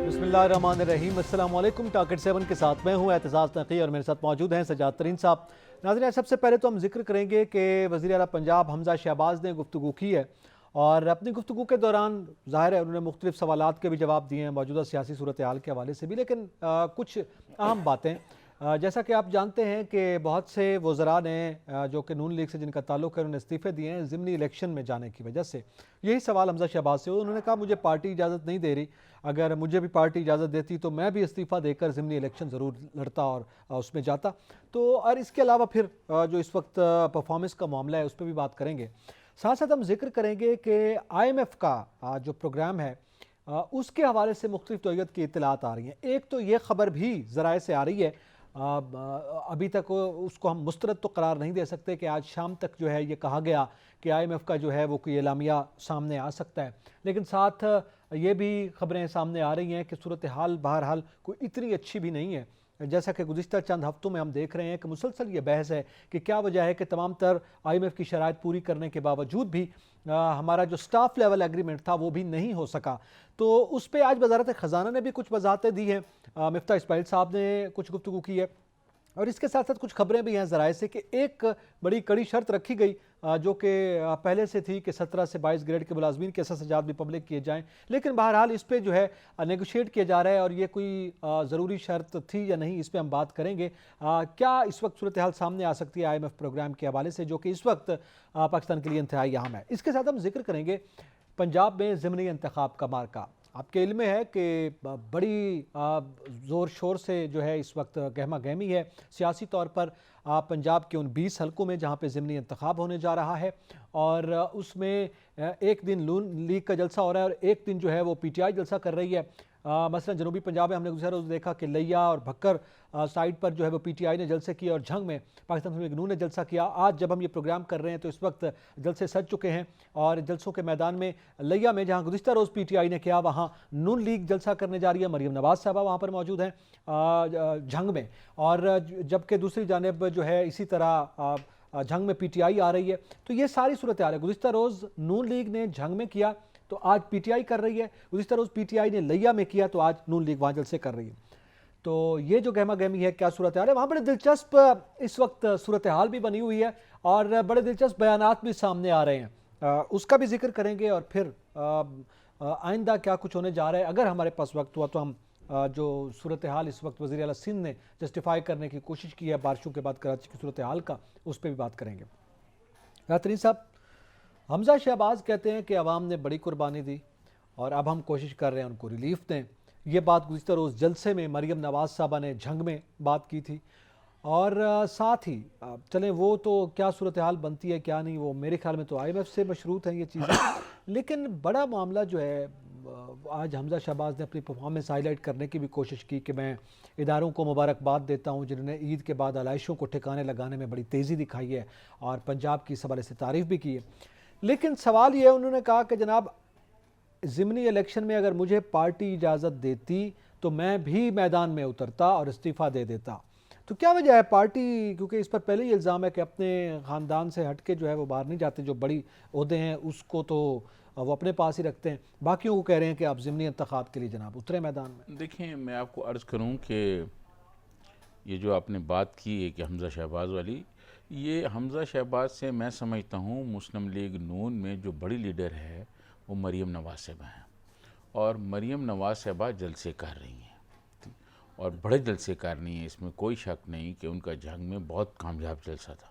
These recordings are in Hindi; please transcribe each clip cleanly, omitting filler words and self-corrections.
बिस्मिल्लाहिर्रहमानिर्रहीम। अस्सलाम वालेकुम। टारगेट 7 के साथ मैं हूँ एतजाज़ नक़ी और मेरे साथ मौजूद हैं सज्जाद तरीन साहब। नाज़रीन, सबसे पहले तो हम जिक्र करेंगे कि वज़ीर आला पंजाब हमज़ा शहबाज ने गुफ्तगू की है और अपनी गुफ्तगू के दौरान ज़ाहिर है उन्होंने मुख्तलिफ सवालात के भी जवाब दिए हैं मौजूदा सियासी सूरत हाल के हवाले से भी, लेकिन कुछ अहम बातें जैसा कि आप जानते हैं कि बहुत से वज़रा ने जो कि नून लीग से जिनका ताल्लुक़ है उन्होंने इस्तीफ़े दिए हैं ज़िमनी इलेक्शन में जाने की वजह से। यही सवाल हमज़ा शहबाज से, उन्होंने कहा मुझे पार्टी इजाज़त नहीं दे रही, अगर मुझे भी पार्टी इजाज़त देती तो मैं भी इस्तीफ़ा देकर ज़िमनी इलेक्शन ज़रूर लड़ता और उसमें जाता। तो और इसके अलावा फिर जो इस वक्त परफॉर्मेंस का मामला है उस पर भी बात करेंगे। साथ साथ हम जिक्र करेंगे कि IMF का जो प्रोग्राम है उसके हवाले से मुख्तलिफ नौइयत की इत्तलात आ रही हैं। एक तो ये ख़बर भी ज़राए से आ रही है, अभी तक उसको हम मुस्तरद तो करार नहीं दे सकते कि आज शाम तक जो है ये कहा गया कि IMF का जो है वो कोई एलामिया सामने आ सकता है, लेकिन साथ ये भी ख़बरें सामने आ रही हैं कि सूरत हाल बहरहाल कोई इतनी अच्छी भी नहीं है। जैसा कि गुज़िश्ता चंद हफ्तों में हम देख रहे हैं कि मुसलसल ये बहस है कि क्या वजह है कि तमाम तर IMF की शराइत पूरी करने के बावजूद भी हमारा जो स्टाफ लेवल एग्रीमेंट था वो भी नहीं हो सका। तो उस पर आज वज़ारत ख़जाना ने भी कुछ वजाहतें दी हैं, मिफ्ता इस्माइल साहब ने कुछ गुफ्तगू की है और इसके साथ साथ कुछ खबरें भी हैं ज़राए से कि एक बड़ी कड़ी शर्त रखी गई जो कि पहले से थी कि 17 से 22 ग्रेड के मुलाजमीन के एहसास भी पब्लिक किए जाएँ, लेकिन बहरहाल इस पर जो है नेगोशिएट किया जा रहा है और ये कोई ज़रूरी शर्त थी या नहीं इस पर हम बात करेंगे। क्या इस वक्त सूरत हाल सामने आ सकती है IMF प्रोग्राम के हवाले से जो कि इस वक्त पाकिस्तान के लिए इंतहाई अहम है। इसके साथ हम जिक्र करेंगे पंजाब में ज़िमनी इंतखाब का मार्का। आपके इल्म में है कि बड़ी ज़ोर शोर से जो है इस वक्त गहमा गहमी है सियासी तौर पर पंजाब के उन 20 हलकों में जहाँ पे ज़िमनी इंतखाब होने जा रहा है और उसमें एक दिन नून लीग का जलसा हो रहा है और एक दिन जो है वो PTI जलसा कर रही है। मसलन जनूबी पंजाब में हमने गुज़रे रोज़ देखा कि लिया और भक्कर साइड पर जो है वो PTI ने जलसे किए और झंग में पाकिस्तान मुस्लिम लीग नून ने जलसा किया। आज जब हम ये प्रोग्राम कर रहे हैं तो इस वक्त जलसे सज चुके हैं और जलसों के मैदान में लिया में जहाँ गुज़िश्ता रोज़ PTI ने किया वहाँ नून लीग जलसा करने जा रही है। मरियम नवाज़ साहबा वहाँ पर मौजूद हैं झंग में, और जबकि दूसरी जानिब जो है इसी तरह झंग में PTI आ रही है। तो ये सारी सूरत हाल है। गुज़िश्ता रोज़ नून लीग ने झंग में किया तो आज PTI कर रही है, गुज़िश्ता रोज़ PTI ने लिया में किया तो आज नून लीग वहाँ जलसे कर रही है। तो ये जो गहमा गहमी है क्या सूरत हाल है, वहाँ बड़े दिलचस्प इस वक्त सूरत हाल भी बनी हुई है और बड़े दिलचस्प बयानात भी सामने आ रहे हैं, उसका भी जिक्र करेंगे और फिर आइंदा क्या कुछ होने जा रहा है। अगर हमारे पास वक्त हुआ तो हम जो सूरत हाल इस वक्त वज़ीर आला सिंध ने जस्टिफाई करने की कोशिश की है बारिशों के बाद कराची की सूरत हाल का, उस पर भी बात करेंगे। तरीन साहब, हमज़ा शहबाज कहते हैं कि अवाम ने बड़ी कुर्बानी दी और अब हम कोशिश कर रहे हैं उनको रिलीफ दें। ये बात गुज़िश्ता रोज़ जलसे में मरियम नवाज़ साहबा ने झंग में बात की थी और साथ ही चलें वो तो क्या सूरत हाल बनती है क्या नहीं वो मेरे ख्याल में तो IMF से मशरूत हैं ये चीज़ें, लेकिन बड़ा मामला जो है आज हमज़ा शहबाज ने अपनी परफॉर्मेंस हाईलाइट करने की भी कोशिश की कि मैं इदारों को मुबारकबाद देता हूँ जिन्होंने ईद के बाद आलाइशों को ठिकाने लगाने में बड़ी तेज़ी दिखाई है और पंजाब की इस हवाले से तारीफ़ भी की है। लेकिन सवाल ये है, उन्होंने कहा कि जनाब ज़िमनी इलेक्शन में अगर मुझे पार्टी इजाज़त देती तो मैं भी मैदान में उतरता और इस्तीफ़ा दे देता। तो क्या वजह है पार्टी, क्योंकि इस पर पहले ही इल्ज़ाम है कि अपने ख़ानदान से हट के जो है वो बाहर नहीं जाते, जो बड़ी ओहदे हैं उसको तो वो अपने पास ही रखते हैं, बाकियों को कह रहे हैं कि आप ज़िमनी इंतखाब के लिए जनाब उतरे मैदान में। देखिए, मैं आपको अर्ज़ करूं कि ये जो आपने बात की है कि हमज़ा शहबाज वाली, ये हमज़ा शहबाज से मैं समझता हूँ मुस्लिम लीग नून में जो बड़ी लीडर है वो मरियम नवाज़ साहबा हैं और मरियम नवाज़ साहबा जलसे कर रही हैं और बड़े जलसे कर रही हैं, इसमें कोई शक नहीं कि उनका झंग में बहुत कामयाब जलसा था।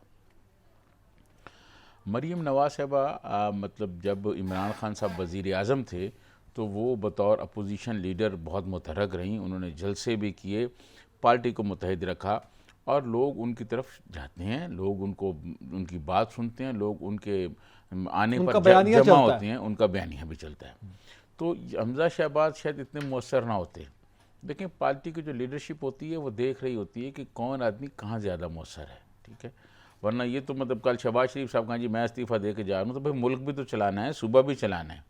मरियम नवाज़ साहबा मतलब जब इमरान खान साहब वज़ीर आज़म थे तो वो बतौर अपोजिशन लीडर बहुत मुतहरक रहीं, उन्होंने जलसे भी किए, पार्टी को मुत्तहिद रखा और लोग उनकी तरफ जाते हैं, लोग उनको उनकी बात सुनते हैं, लोग उनके आने पर जमा होते हैं, उनका बयानिया भी चलता है। तो हमज़ा शहबाज शायद इतने मौसर ना होते, लेकिन पार्टी की जो लीडरशिप होती है वो देख रही होती है कि कौन आदमी कहाँ ज़्यादा मौसर है, ठीक है। वरना ये तो मतलब कल शहबाज शरीफ साहब कहा जी मैं इस्तीफ़ा दे के जा रहा हूँ, तो भाई मुल्क भी तो चलाना है, सूबा भी चलाना है।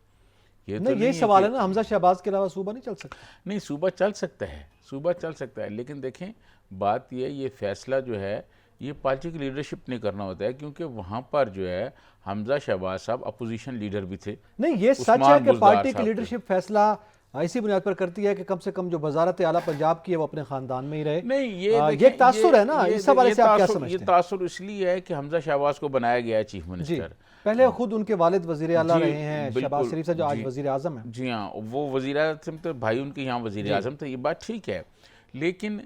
ये तो नहीं, ये सवाल है ना, हमज़ा शहबाज के अलावा सूबा नहीं चल सकता। नहीं, सूबा चल सकता है, सूबा चल सकता है, लेकिन देखें बात ये फैसला जो है ये पार्टी की लीडरशिप ने करना होता है, क्योंकि वहाँ पर जो है हमज़ा शहबाज साहब अपोजिशन लीडर भी थे। नहीं, ये सच है कि पार्टी की लीडरशिप फैसला इसी बुनियाद पर करती है कि कम से कम जो वजारत आला पंजाब की है वो अपने ख़ानदान में ही रहे? नहीं, ये एक तासुर है ना, इस हवाले से आप क्या समझते ये हैं? तासुर इसलिए है कि हमजा शहबाज को बनाया गया है चीफ जी, मिनिस्टर। पहले खुद उनके वालिद वजीर आला जी, रहे हैं शहबाज बिल्कुल, शरीफ साहब, जो आज जी, वजीर आजम है। जी हाँ, वो वजीर आजम तो भाई उनके यहाँ वजीर आजम थे, ये बात ठीक है, लेकिन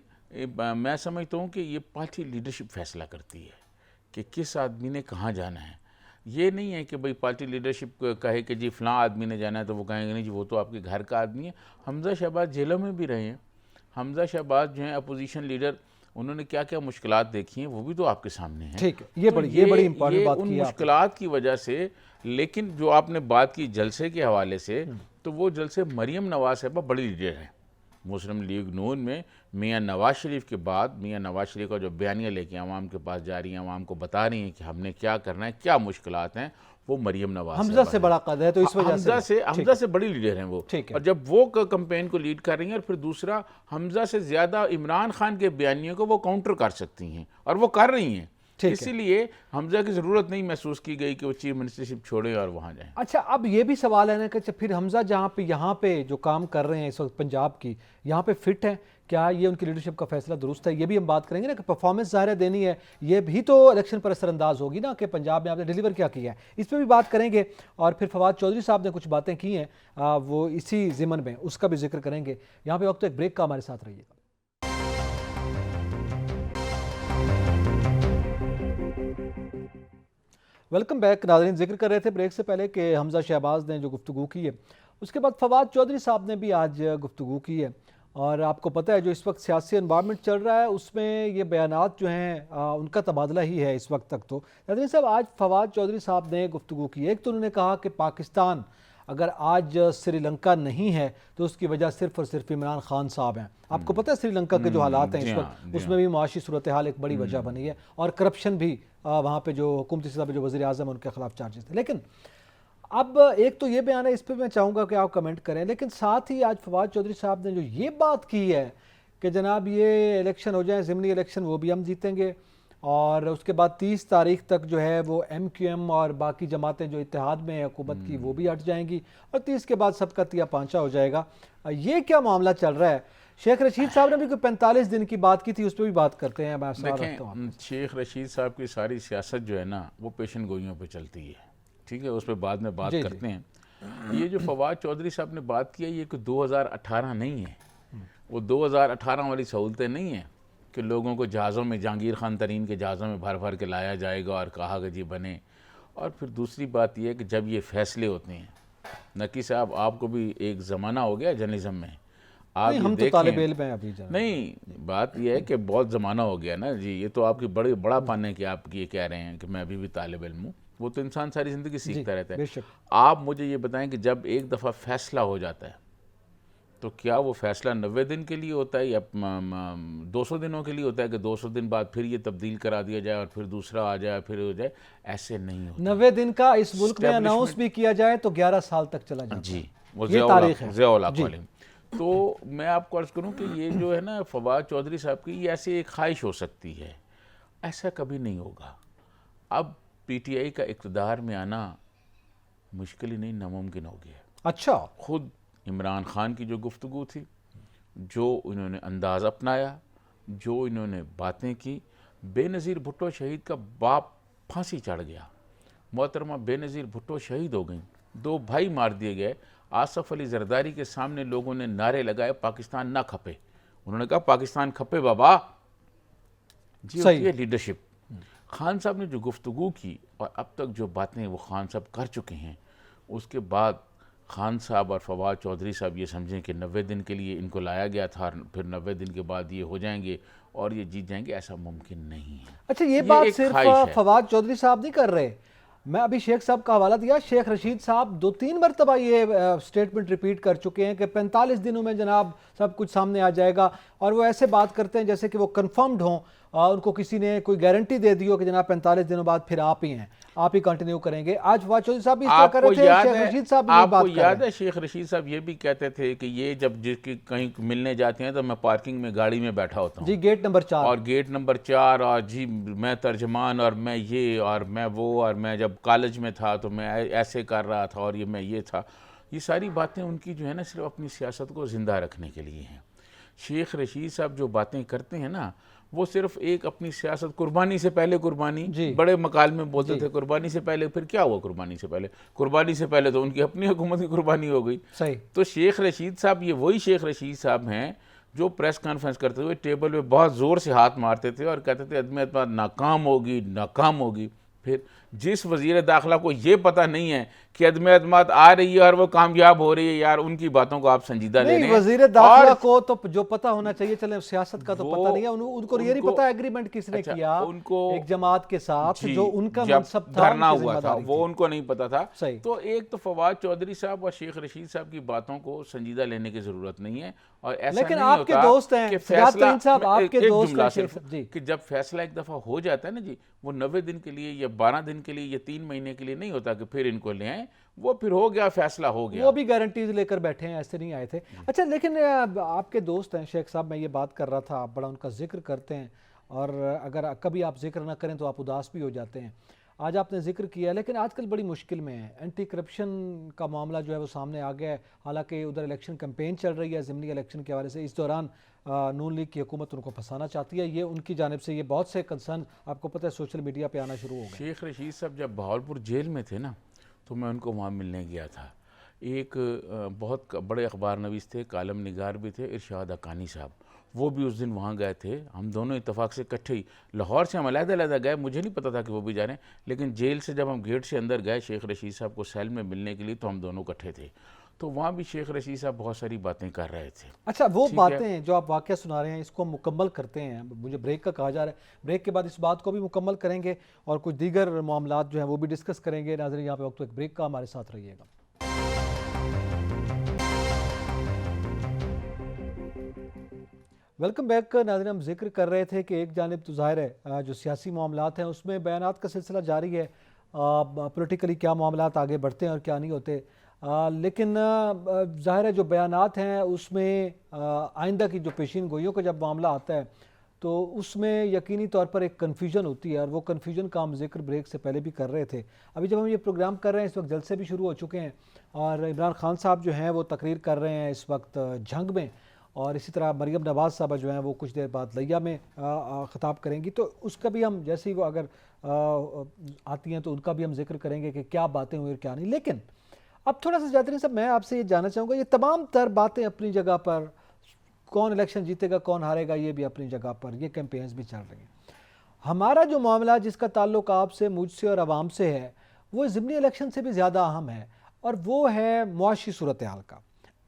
मैं समझता हूँ कि ये पार्टी लीडरशिप फैसला करती है कि किस आदमी ने कहाँ जाना है। ये नहीं है कि भाई पार्टी लीडरशिप कहे कि जी फ़लाँ आदमी ने जाना है तो वो कहेंगे नहीं जी वो तो आपके घर का आदमी है। हमजा शहबाज जेलों में भी रहे हैं, हमजा शहबाज जो हैं अपोजिशन लीडर, उन्होंने क्या क्या मुश्किलात देखी हैं वो भी तो आपके सामने हैं। ठीक है, ये तो बड़ी इंपॉर्टेंट बात उन की है आपने। मुश्किलात की वजह से, लेकिन जो आपने बात की जलसे के हवाले से, तो वो जलसे मरियम नवाज साहबा बड़ी लीडर हैं मुस्लिम लीग नून में। मियाँ नवाज शरीफ के बाद मियाँ नवाज शरीफ का जो बयानिया लेके आवाम के पास जा रही हैं, आवाम को बता रही हैं कि हमने क्या करना है, क्या मुश्किलात हैं, वो मरियम नवाज हमजा से बड़ा कद है, तो इस वजह से हमजा से बड़ी लीडर हैं वो। ठीक है। और जब वो कंपेन को लीड कर रही हैं, और फिर दूसरा हमजा से ज़्यादा इमरान खान के बयानियों को वो काउंटर कर सकती हैं, और वो कर रही हैं। इसीलिए हमजा की ज़रूरत नहीं महसूस की गई कि वो चीफ मिनिस्टरशिप छोड़ें और वहाँ जाएं। अच्छा, अब ये भी सवाल है ना कि फिर हमजा यहाँ पे जो काम कर रहे हैं इस वक्त पंजाब की, यहाँ पे फिट है क्या? ये उनकी लीडरशिप का फैसला दुरुस्त है? ये भी हम बात करेंगे ना कि परफॉर्मेंस ज़ाहिर है देनी है, ये भी तो इलेक्शन पर असरअंदाज होगी ना कि पंजाब में आपने डिलीवर क्या किया है, इस पर भी बात करेंगे। और फिर फवाद चौधरी साहब ने कुछ बातें की हैं वो इसी ज़िमन में, उसका भी जिक्र करेंगे। यहाँ पे वक्त एक ब्रेक का, हमारे साथ रहिएगा। वेलकम बैक नाज़रीन। जिक्र कर रहे थे ब्रेक से पहले कि हमजा शहबाज ने जो गुफ्तगू की है, उसके बाद फवाद चौधरी साहब ने भी आज गुफ्तगू की है। और आपको पता है जो इस वक्त सियासी एनवायरनमेंट चल रहा है उसमें ये बयानात जो हैं उनका तबादला ही है इस वक्त तक। तो नाज़रीन साहब, आज फवाद चौधरी साहब ने गुफ्तगू की है। एक तो उन्होंने कहा कि पाकिस्तान अगर आज श्रीलंका नहीं है तो उसकी वजह सिर्फ और सिर्फ इमरान खान साहब हैं। आपको पता है श्रीलंका के जो हालात हैं इस वक्त, उसमें भी मुआशी सूरत हाल एक बड़ी वजह बनी है, और करप्शन भी वहाँ पे जो हुकूमती सतह पे जो वज़ीर आज़म उनके खिलाफ चार्जेस थे। लेकिन अब एक तो ये बयान है, इस पर मैं चाहूँगा कि आप कमेंट करें। लेकिन साथ ही आज फवाद चौधरी साहब ने जो ये बात की है कि जनाब ये इलेक्शन हो जाए, ज़िमनी इलेक्शन, वो भी हम जीतेंगे, और उसके बाद 30 तारीख तक जो है वो MQM और बाकी जमातें जो इत्तेहाद में है हुकूमत की वो भी हट जाएंगी, और 30 के बाद सबका तिया पांचा हो जाएगा। ये क्या मामला चल रहा है? शेख रशीद साहब ने भी कोई 45 दिन की बात की थी, उस पर भी बात करते हैं। देखें, शेख रशीद साहब की सारी सियासत जो है ना वो पेशन गोइयों पे चलती है, ठीक है, उस पर बाद में बात करते हैं। ये जो फवाद चौधरी साहब ने बात की है, ये कोई 2018 नहीं है, वो 2018 वाली सहूलतें नहीं हैं कि लोगों को जहाज़ों में, जहांगीर खान तरीन के जहाज़ों में भर भर के लाया जाएगा और कहा कि जी बने। और फिर दूसरी बात यह है कि जब ये फैसले होते हैं, नकी साहब आपको भी एक ज़माना हो गया जर्नलिज्म में, आप हम तो तालिब इल्म हैं अभी। नहीं, बात यह है कि बहुत ज़माना हो गया ना जी, ये तो आपकी बड़ा पान है कि आप ये कह रहे हैं कि मैं अभी भी तालिब इल्म हूँ। वो तो इंसान सारी ज़िंदगी सीखता रहता है। आप मुझे ये बताएं कि जब एक दफ़ा फैसला हो जाता है तो क्या वो फैसला 90 दिन के लिए होता है या 200 दिनों के लिए होता है कि 200 दिन बाद फिर ये तब्दील करा दिया जाए और फिर दूसरा आ जाए, फिर हो जाए? ऐसे नहीं होता। 90 दिन का इस मुल्क में अनाउंस भी किया जाए तो 11 साल तक चला जाता है। जी, वो तारीख है। तो मैं आपको अर्ज़ करूँ कि ये जो है ना फवाद चौधरी साहब की, ये ऐसी एक ख्वाहिश हो सकती है, ऐसा कभी नहीं होगा। अब PTI का इक़्तिदार में आना मुश्किल ही नहीं, नामुमकिन हो गया। अच्छा, खुद इमरान खान की जो गुफ्तगू थी, जो इन्होंने अंदाज़ अपनाया, जो इन्होंने बातें की, बेनज़ीर भुट्टो शहीद का बाप फांसी चढ़ गया, मोहतरमा बेनज़ीर भुट्टो शहीद हो गई, 2 भाई मार दिए गए। आसफ अली जरदारी के सामने लोगों ने नारे लगाए पाकिस्तान ना खपे, उन्होंने कहा पाकिस्तान खपे बाबा जी, होती है लीडरशिप। खान साहब ने जो गुफ्तगू की और अब तक जो बातें वो खान साहब कर चुके हैं, उसके बाद खान साहब और फवाद चौधरी साहब ये समझें कि 90 दिन के लिए इनको लाया गया था, फिर 90 दिन के बाद ये हो जाएंगे और ये जीत जाएंगे, ऐसा मुमकिन नहीं है। अच्छा, ये बात सिर्फ फवाद चौधरी साहब नहीं कर रहे। मैं अभी शेख साहब का हवाला दिया, शेख रशीद साहब 2-3 मरतबा ये स्टेटमेंट रिपीट कर चुके हैं कि 45 दिनों में जनाब सब कुछ सामने आ जाएगा, और वो ऐसे बात करते हैं जैसे कि वो कन्फर्म्ड हों, उनको किसी ने कोई गारंटी दे दी हो कि जनाब 45 दिनों बाद फिर आप ही हैं, आप ही कंटिन्यू करेंगे। आज फवाद चौधरी साहब भी इस तरह कर रहे थे, शेख रशीद साहब भी बात कर रहे हैं। याद है शेख रशीद साहब ये भी कहते थे कि ये जब कहीं मिलने जाते हैं तो मैं पार्किंग में गाड़ी में बैठा होता हूँ जी, गेट नंबर 4, और गेट नंबर 4, और जी मैं तर्जमान और मैं ये और मैं वो, और मैं जब कॉलेज में था तो मैं ऐसे कर रहा था और ये मैं ये था। ये सारी बातें उनकी जो है ना सिर्फ अपनी सियासत को ज़िंदा रखने के लिए हैं। शेख रशीद साहब जो बातें करते हैं ना, वो सिर्फ एक अपनी सियासत, कुर्बानी से पहले कुर्बानी, बड़े मकाल में बोलते थे कुर्बानी से पहले, फिर क्या हुआ कुर्बानी से पहले? कुर्बानी से पहले तो उनकी अपनी हुकूमत की कुर्बानी हो गई। सही। तो शेख रशीद साहब, ये वही शेख रशीद साहब हैं जो प्रेस कॉन्फ्रेंस करते हुए टेबल पे बहुत ज़ोर से हाथ मारते थे और कहते थे अदम एतमाद नाकाम होगी, नाकाम होगी। फिर जिस वज़ीर दाखिला को ये पता नहीं है कि अदम एतमाद आ रही है और वो कामयाब हो रही है, यार उनकी बातों को आप संजीदा ले रहे हैं। वज़ीर दाखिला को तो जो पता होना चाहिए, चले सियासत का तो पता नहीं है उनको ये नहीं पता एग्रीमेंट किसने किया उनको एक जमात के साथ, जो उनका मनसब था, धरना हुआ था, वो उनको नहीं पता था। सही। तो एक तो फवाद चौधरी साहब और शेख रशीद साहब की बातों को संजीदा लेने की जरूरत नहीं है। और ऐसा लेकिन नहीं आपके होता दोस्त हैं कि फैसला, आपके एक दोस्त जुमला हैं सिर्फ जी, कि जब फैसला एक दफ़ा हो जाता है ना जी, वो 90 दिन के लिए या 12 दिन के लिए या 3 महीने के लिए नहीं होता कि फिर इनको ले आए। वो फिर हो गया, फैसला हो गया। वो भी गारंटीज लेकर बैठे हैं, ऐसे नहीं आए थे। अच्छा, लेकिन आपके दोस्त हैं शेख साहब, मैं ये बात कर रहा था, आप बड़ा उनका जिक्र करते हैं और अगर कभी आप जिक्र ना करें तो आप उदास भी हो जाते हैं। आज आपने जिक्र किया, लेकिन आजकल बड़ी मुश्किल में है। एंटी करप्शन का मामला जो है वो सामने आ गया है। हालांकि उधर इलेक्शन कैंपेन चल रही है ज़िमनी इलेक्शन के हवाले से, इस दौरान नून लीग की हुकूमत उनको फंसाना चाहती है। ये उनकी जानिब से ये बहुत से कंसर्न आपको पता है सोशल मीडिया पे आना शुरू हो गए। शेख रशीद साहब जब बहावलपुर जेल में थे ना, तो मैं उनको वहाँ मिलने गया था। एक बहुत बड़े अखबार नवीस थे, कालम निगार भी थे, इरशाद हक्कानी साहब, वो भी उस दिन वहाँ गए थे। हम दोनों इत्तेफाक से इकट्ठे ही, लाहौर से हम अलग-अलग गए, मुझे नहीं पता था कि वो भी जा रहे हैं, लेकिन जेल से जब हम गेट से अंदर गए शेख रशीद साहब को सेल में मिलने के लिए, तो हम दोनों इकट्ठे थे। तो वहाँ भी शेख रशीद साहब बहुत सारी बातें कर रहे थे। अच्छा, वो बातें जो आप वाक़या सुना रहे हैं इसको मुकम्मल करते हैं, मुझे ब्रेक का कहा जा रहा है, ब्रेक के बाद इस बात को भी मुकम्मल करेंगे और कुछ दीगर मामलात जो हैं वो भी डिस्कस करेंगे। नाज़रीन, यहाँ पे वक्त एक ब्रेक का, हमारे साथ रहिएगा। Welcome back. नाज़रीन, हम जिक्र कर रहे थे कि एक जानिब तो ज़ाहिर है जो सियासी मामलात हैं उसमें बयानात का सिलसिला जारी है, पॉलिटिकली क्या मामलात आगे बढ़ते हैं और क्या नहीं होते, लेकिन ज़ाहिर है जो बयानात हैं उसमें आइंदा की जो पेशीन गोइयों का जब मामला आता है तो उसमें यकीनी तौर पर एक कन्फ्यूजन होती है, और वो कन्फ्यूजन का हम जिक्र ब्रेक से पहले भी कर रहे थे। अभी जब हम ये प्रोग्राम कर रहे हैं इस वक्त जलसे भी शुरू हो चुके हैं और इमरान खान साहब जो हैं वो तकरीर कर रहे हैं इस वक्त झंग में, और इसी तरह मरियम नवाज़ साहबा जो हैं वो कुछ देर बाद लिया में ख़िताब करेंगी। तो उसका भी हम जैसे ही वो अगर आती हैं तो उनका भी हम जिक्र करेंगे कि क्या बातें हुई और क्या नहीं। लेकिन अब थोड़ा सा जाते साहब, मैं आपसे ये जानना चाहूँगा, ये तमाम तर बातें अपनी जगह पर, कौन इलेक्शन जीतेगा कौन हारेगा ये भी अपनी जगह पर, ये कैंपेन्स भी चल रही हैं। हमारा जो मामला जिसका ताल्लुक आपसे, मुझसे और आवाम से है, वो ज़िमनी इलेक्शन से भी ज़्यादा अहम है, और वो है मुआशी सूरत हाल का।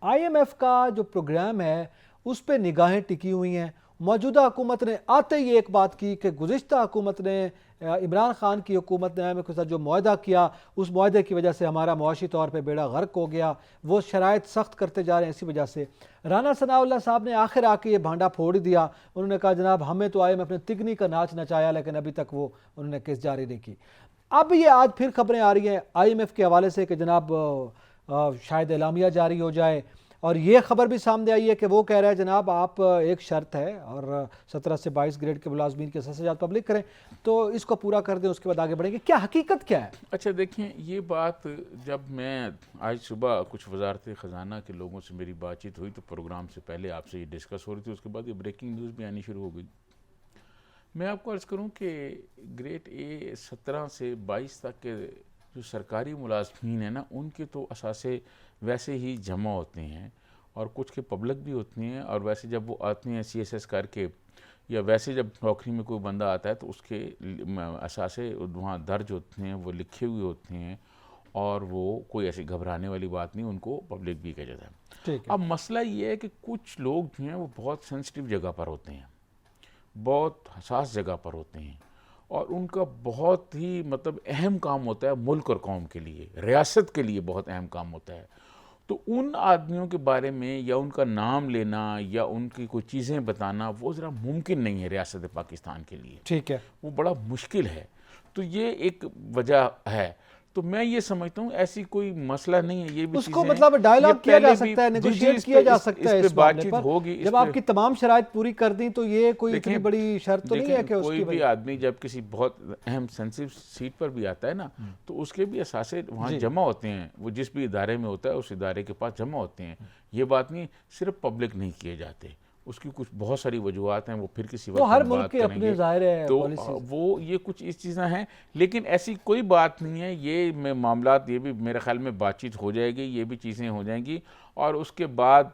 IMF का जो प्रोग्राम है उस पर निगाहें टिकी हुई हैं। मौजूदा हुकूमत ने आते ही एक बात की कि गुज़िश्ता हुकूमत ने, इमरान खान की हुकूमत ने IMF के साथ जो मुआहदा किया, उस मुआहदे की वजह से हमारा मुआशी तौर पर बेड़ा गर्क हो गया, वो शराइत सख्त करते जा रहे हैं। इसी वजह से राना सनाउल्लाह साहब ने आखिर आके ये भांडा फोड़ दिया। उन्होंने कहा जनाब हमें तो IMF ने तिगनी का नाच नचाया, लेकिन अभी तक वो उन्होंने केस जारी नहीं की। अब ये आज फिर खबरें आ रही हैं IMF के हवाले से कि जनाब शायद एलामिया जारी हो जाए, और ये खबर भी सामने आई है कि वो कह रहा है जनाब आप एक शर्त है और 17 से 22 ग्रेड के मुलाजमीन के सजात पब्लिक करें, तो इसको पूरा कर दें, उसके बाद आगे बढ़ेंगे। क्या हकीकत क्या है? अच्छा देखिए, ये बात जब मैं आज सुबह कुछ वजारत ख़जाना के लोगों से मेरी बातचीत हुई तो प्रोग्राम से पहले आपसे ये डिस्कस हो रही थी, उसके बाद ये ब्रेकिंग न्यूज़ भी आनी शुरू हो गई। मैं आपको अर्ज़ करूँ कि ग्रेड A 17 से 22 तक के जो सरकारी मुलाजमीन हैं ना, उनके तो असासे वैसे ही जमा होते हैं और कुछ के पब्लिक भी होती हैं, और वैसे जब वो आते हैं CSS करके, या वैसे जब नौकरी में कोई बंदा आता है तो उसके असासे वहाँ दर्ज होते हैं, वो लिखे हुए होते हैं, और वो कोई ऐसी घबराने वाली बात नहीं, उनको पब्लिक भी कहा जाता है। ठीक है। अब मसला ये है कि कुछ लोग जो हैं वो बहुत सेंसिटिव जगह पर होते हैं, बहुत हसास जगह पर होते हैं, और उनका बहुत ही मतलब अहम काम होता है मुल्क और कौम के लिए, रियासत के लिए बहुत अहम काम होता है। तो उन आदमियों के बारे में या उनका नाम लेना या उनकी कोई चीज़ें बताना वो ज़रा मुमकिन नहीं है रियासत पाकिस्तान के लिए। ठीक है। वो बड़ा मुश्किल है। तो ये एक वजह है। तो मैं ये समझता हूँ ऐसी कोई मसला नहीं है। ये भी उसको चीज़ें मतलब हैं, डायलॉग ये किया जा पहले भी सकता है, जी, जी, नेगोशिएट इस किया पे जा इस सकता है पे इस मामले बातचीत पर। होगी। इस जब पे आपकी तमाम शराइत पूरी कर दी तो ये कोई इतनी देखें बड़ी शर्त तो नहीं है देखें कि कोई उसकी भी वजह। आदमी जब किसी बहुत अहम सेंसिटिव सीट पर भी आता है ना, तो उसके भी असासे वहाँ जी। जमा होते हैं। वो जिस भी इदारे में होता है उस इदारे के पास जमा होते हैं। ये बात नहीं सिर्फ पब्लिक नहीं किए जाते, उसकी कुछ बहुत सारी वजूहत हैं, वो फिर किसी वो वक्त हर हम मुल्क बात के अपने करेंगे। ज़ाहिर है तो पॉलिसीज। वो ये कुछ इस चीज़ें हैं, लेकिन ऐसी कोई बात नहीं है। ये में मामलात ये भी मेरे ख्याल में बातचीत हो जाएगी, ये भी चीज़ें हो जाएंगी। और उसके बाद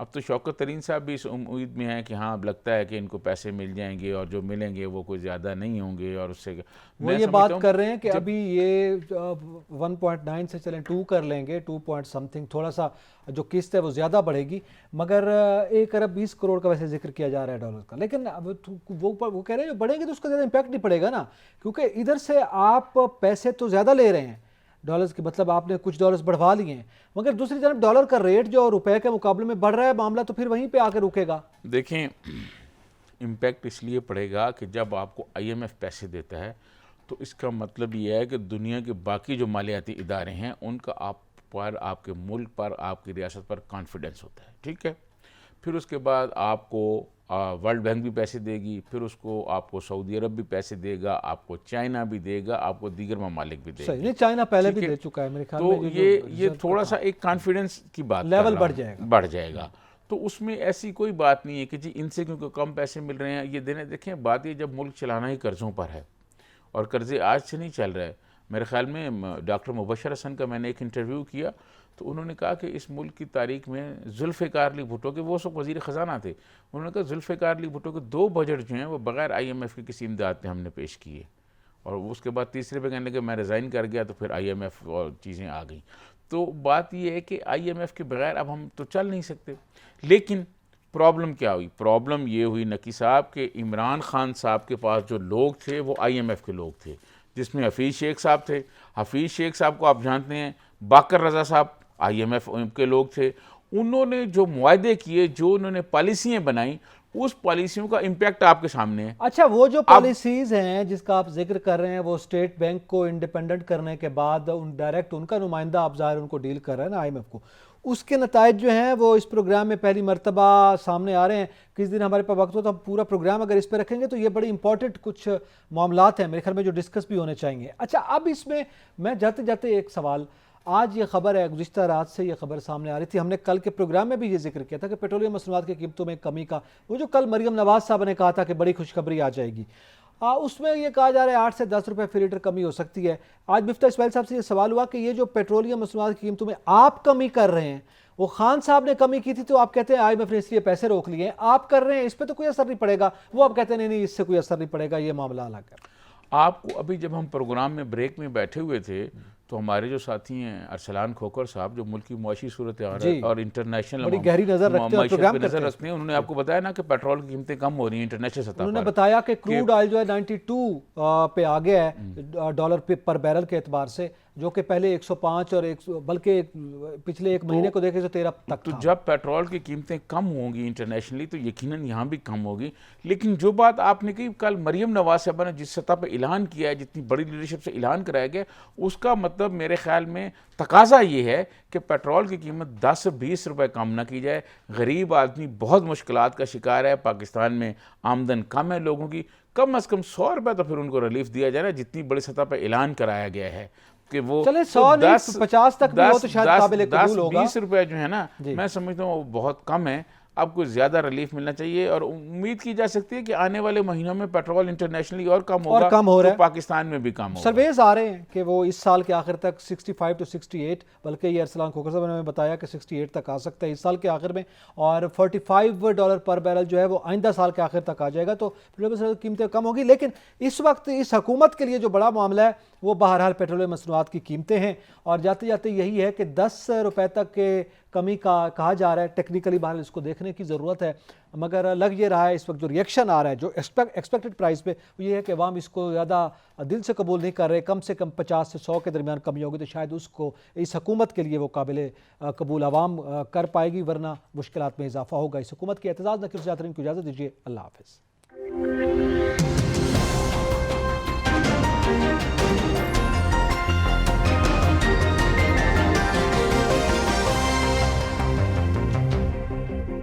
अब तो शौकत तरीन साहब भी इस उम्मीद में हैं कि हाँ अब लगता है कि इनको पैसे मिल जाएंगे और जो मिलेंगे वो कोई ज़्यादा नहीं होंगे। और उससे वो मैं ये समझता बात हूँ कर रहे हैं कि जब अभी ये 1.9 से चलें 2 कर लेंगे, 2 पॉइंट समथिंग, थोड़ा सा जो किस्त है वो ज़्यादा बढ़ेगी, मगर 1 अरब 20 करोड़ का वैसे जिक्र किया जा रहा है डॉलर का। लेकिन अब वो कह रहे हैं जो बढ़ेंगे तो उसका ज़्यादा इम्पैक्ट नहीं पड़ेगा ना, क्योंकि इधर से आप पैसे तो ज़्यादा ले रहे हैं डॉलर्स के, मतलब आपने कुछ डॉलर्स बढ़वा लिए हैं, मगर दूसरी तरफ डॉलर का रेट जो रुपए के मुकाबले में बढ़ रहा है, मामला तो फिर वहीं पे आकर रुकेगा। देखें इम्पैक्ट इसलिए पड़ेगा कि जब आपको IMF पैसे देता है तो इसका मतलब ये है कि दुनिया के बाकी जो मालियाती इदारे हैं उनका आप पर, आपके मुल्क पर, आपकी रियासत पर कॉन्फिडेंस होता है। ठीक है, फिर उसके बाद आपको वर्ल्ड बैंक भी पैसे देगी, फिर उसको आपको सऊदी अरब भी पैसे देगा, आपको चाइना भी देगा, आपको दीगर ममालिक भी सही देगी। नहीं, चाइना पहले ठीक भी है, दे चुका है मेरे ख्याल तो में। ये थोड़ा सा एक कॉन्फिडेंस की बात लेवल कर रहा बढ़ हूं, जाएगा। बढ़ जाएगा। तो उसमें ऐसी कोई बात नहीं है कि जी इनसे क्योंकि कम पैसे मिल रहे हैं ये देने। देखें बात ये जब मुल्क चलाना ही कर्ज़ों पर है और कर्ज़े आज से नहीं चल रहा है। मेरे ख्याल में डॉक्टर मुबशर हसन का मैंने एक इंटरव्यू किया तो उन्होंने कहा कि इस मुल्क की तारीख में जुल्फ़िकार अली भुट्टो के, वो सब वज़ीर ख़जाना थे, उन्होंने कहा जुल्फ़िकार अली भुट्टो के 2 बजट जो हैं वो बग़ैर IMF की किसी इमदाद पे हमने पेश किए। और उसके बाद तीसरे पे कहने लगे मैं रिज़ाइन कर गया, तो फिर IMF और चीज़ें आ गई। तो बात ये है कि IMF के बगैर अब हम तो चल नहीं सकते। लेकिन प्रॉब्लम क्या हुई? प्रॉब्लम ये हुई नकी साहब के इमरान खान साहब के पास जो लोग थे वो IMF के लोग थे, जिसमें हफीज़ शेख साहब थे। हफीज़ शेख साहब को आप जानते हैं, बाकर रज़ा साहब IMF के लोग थे। उन्होंने जो मुआहदे किए, जो उन्होंने पॉलिसियाँ बनाई, उस पॉलिसियों का इम्पैक्ट आपके सामने है। अच्छा, वो जो पॉलिसीज हैं जिसका आप जिक्र कर रहे हैं, वो स्टेट बैंक को इंडिपेंडेंट करने के बाद डायरेक्ट उनका नुमाइंदा आप ज़ाहिर उनको डील कर रहे हैं ना IMF को, उसके नताइज जो हैं वो इस प्रोग्राम में पहली मरतबा सामने आ रहे हैं। किस दिन हमारे पास वक्त हो तो हम पूरा प्रोग्राम अगर इस पर रखेंगे तो ये बड़ी इंपॉर्टेंट कुछ मामलात हैं मेरे ख्याल में जो डिस्कस भी होने चाहिए। अच्छा, अब इसमें मैं जाते जाते एक सवाल, आज ये खबर है, गुज़िश्ता रात से ये खबर सामने आ रही थी, हमने कल के प्रोग्राम में भी ये जिक्र किया था कि पेट्रोलियम मसनूआत की कीमतों में कमी का, वो जो कल मरियम नवाज साहब ने कहा था कि बड़ी खुशखबरी आ जाएगी, उसमें ये कहा जा रहा है 8 से 10 रुपए फी लीटर कमी हो सकती है। आज मिफ्ता इस्माइल साहब से ये सवाल हुआ कि ये जो पेट्रोलियम मसनूआत की कीमतों में आप कमी कर रहे हैं, वो खान साहब ने कमी की थी तो आप कहते हैं IMF ने इसलिए पैसे रोक लिए हैं, आप कर रहे हैं इस पर तो कोई असर नहीं पड़ेगा, वो आप कहते हैं नहीं नहीं इससे कोई असर नहीं पड़ेगा, ये मामला अलग है। आपको अभी जब हम प्रोग्राम में ब्रेक में बैठे हुए थे तो हमारे जो साथी हैं अरसलान खोकर साहब, जो मुल्क की मुआशी सूरत और इंटरनेशनल बड़ी गहरी नज़र रखते हैं, प्रोग्राम नज़र रखते हैं, उन्होंने आपको बताया ना कि पेट्रोल की कीमतें कम हो रही हैं इंटरनेशनल सतह पर। उन्होंने बताया कि क्रूड ऑयल जो है 92 पे आ गया है डॉलर पर बैरल के एतबार से, जो कि पहले 105 और बल्कि पिछले एक महीने को देखें तो 13 तक तो था। जब पेट्रोल की कीमतें कम होंगी इंटरनेशनली तो यकीनन यहाँ भी कम होगी। लेकिन जो बात आपने कही, कल मरियम नवाज साहबा ने जिस सतह पर ऐलान किया है, जितनी बड़ी लीडरशिप से ऐलान कराया गया, उसका मतलब मेरे ख्याल में तकाजा ये है कि पेट्रोल की कीमत 10 से 20 रुपए कम ना की जाए। गरीब आदमी बहुत मुश्किलात का शिकार है, पाकिस्तान में आमदन कम है लोगों की, कम से कम 100 रुपए तो फिर उनको रिलीफ दिया जाए ना, जितनी बड़ी सतह पर ऐलान कराया गया है कि वो चले 100 नहीं 50 तक भी हो तो शायद काबिल कबूल होगा। 20 रुपए जो है ना, मैं समझता हूँ वो बहुत कम है। अब कुछ ज़्यादा रिलीफ मिलना चाहिए और उम्मीद की जा सकती है कि आने वाले महीनों में पेट्रोल इंटरनेशनली और कम होगा, कम हो रहा है, तो पाकिस्तान में भी कम होगा। सर्वेज आ रहे हैं कि वो इस साल के आखिर तक 65 to 68, बल्कि ये अरसलान खोकर साहब ने बताया कि 68 तक आ सकता है इस साल के आखिर में, और $45 पर बैरल जो है वो आइंदा साल के आखिर तक आ जाएगा, तो पेट्रोलियम कीमतें कम होगी। लेकिन इस वक्त इस हुकूमत के लिए जो बड़ा मामला है वो बहरहाल पेट्रोलियम मसनूआत की कीमतें हैं, और जाते जाते यही है कि 10 रुपए तक के कमी का कहा जा रहा है। टेक्निकली बहरहाल इसको देखने की ज़रूरत है, मगर लग ये रहा है इस वक्त जो रिएक्शन आ रहा है जो एक्सपेक्टेड प्राइस पे, वो ये है कि अवाम इसको ज़्यादा दिल से कबूल नहीं कर रहे। कम से कम 50 से 100 के दरमियान कमी होगी तो शायद उसको इस हुकूमत के लिए वो काबिल कबूल अवाम कर पाएगी, वरना मुश्किलात में इजाफा होगा। इस हुकूमत की एहतजाज न कि इजाज़त दीजिए। अल्लाह हाफ़िज़।